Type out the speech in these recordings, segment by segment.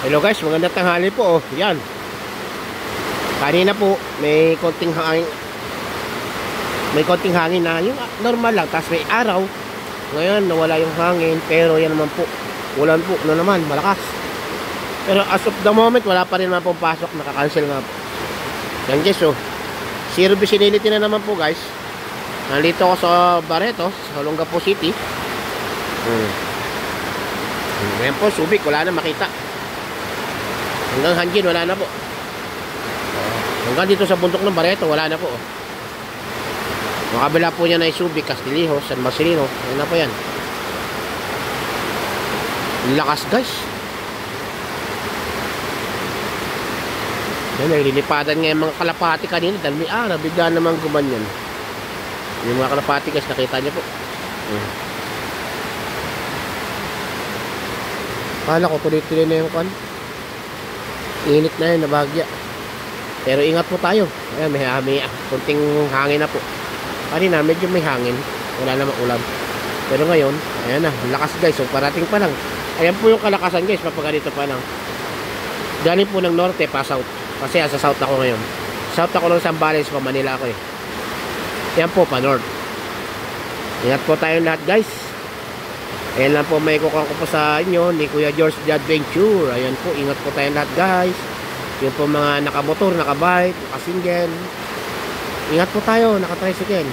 Hello guys, magandang tanghali po. Yan. Kanina po may konting hangin. May konting hangin na yung normal lang, tapos may araw. Ngayon nawala yung hangin, pero yan naman po. Ulan po na naman, malakas. Pero as of the moment wala pa rin naman pong pasok, naka-cancel nga po. Yan guys, oh. Zero visibility na naman po guys. Nandito ako sa Barreto, sa Olongapo City. Ngayon po, Subic, wala na makita. Hanggang Hanjin, wala na po. Hanggang dito sa bundok ng Barreto, wala na po. Makabila po niya na Subic, Castillejo, San Marcelino. Ayun na po yan. Lakas guys. Yan, nililipadan nga yung mga kalapati kanina dahil may araw, bigla naman gumanyan. Yung mga kalapati guys, nakita niyo po. Kala ko tuloy-tuloy na yung kan. Init na yun, nabagya. Pero ingat po tayo. Ayan, may kunting hangin na po. Kanina medyo may hangin, wala namang ulan. Pero ngayon, ayan na, lakas guys. So parating pa lang. Ayan po yung kalakasan guys, papaganito pa lang. Galing po ng norte pa south. Kasi sa south ako ngayon. South ako ng Zambales pa, Manila ako eh. Ayan po pa north. Ingat po tayong lahat guys. Ayan lang po may kukuha ko po sa inyo ni Kuya George The Adventure. Ayan po, ingat po tayong lahat guys. Yung po mga nakamotor, nakabike, nakasingle. Ingat po tayo, nakatricycle.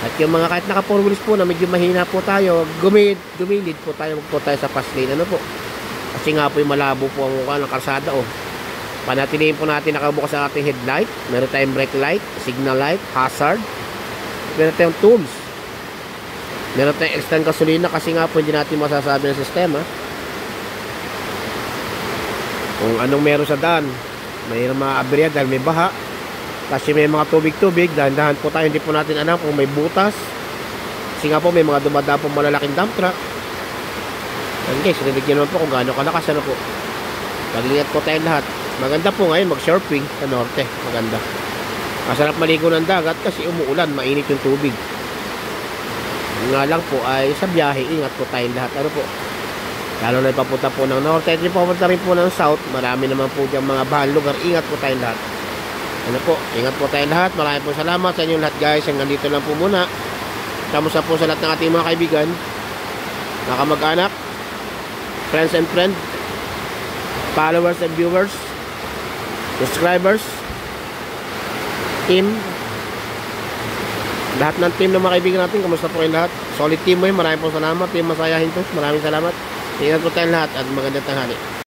At yung mga kahit naka 4 wheels po na medyo mahina po tayo, gumilid po tayo, wag po tayo sa fast lane. Ano po? Kasi nga po yung malabo po ang mukha ng kalsada oh. Panatilihin po natin nakabukas ang ating headlight. Meron tayong brake light, signal light, hazard. Meron tayong tools. Meron tayong extend gasolina kasi nga po hindi natin masasabi ng sistema kung anong meron sa daan. Mayroon mga aberya dahil may baha, kasi may mga tubig-tubig. Dahan-dahan po tayo, hindi po natin alam kung may butas kasi nga po may mga dumadaan po malalaking dump truck. And guys, rinig nyo naman po kung gaano kalakas. Ano po, mag-ingat po tayo lahat. Maganda po ngayon mag-surfing sa norte. Maganda, masarap maligo ng dagat kasi umuulan, mainit yung tubig. Nga lang po ay sa biyahe, ingat po tayong lahat. Ano po, lalo na ipapunta po ng norte at ipapunta rin po ng south, marami naman po diyang mga bahal lugar. Ingat po tayong lahat. Ano po, ingat po tayong lahat. Maraming po salamat sa inyong lahat guys. Hanggang dito lang po muna. Kamusta po sa lahat ng ating mga kaibigan, mga kamag-anak, friends and friends, followers and viewers, subscribers, team, lahat ng team ng mga kaibigan natin. Kamusta po kayong lahat? Solid team mo yun. Maraming po salamat. Team Masayahin to. Maraming salamat. Ingat po tayong lahat at magandang tanghali.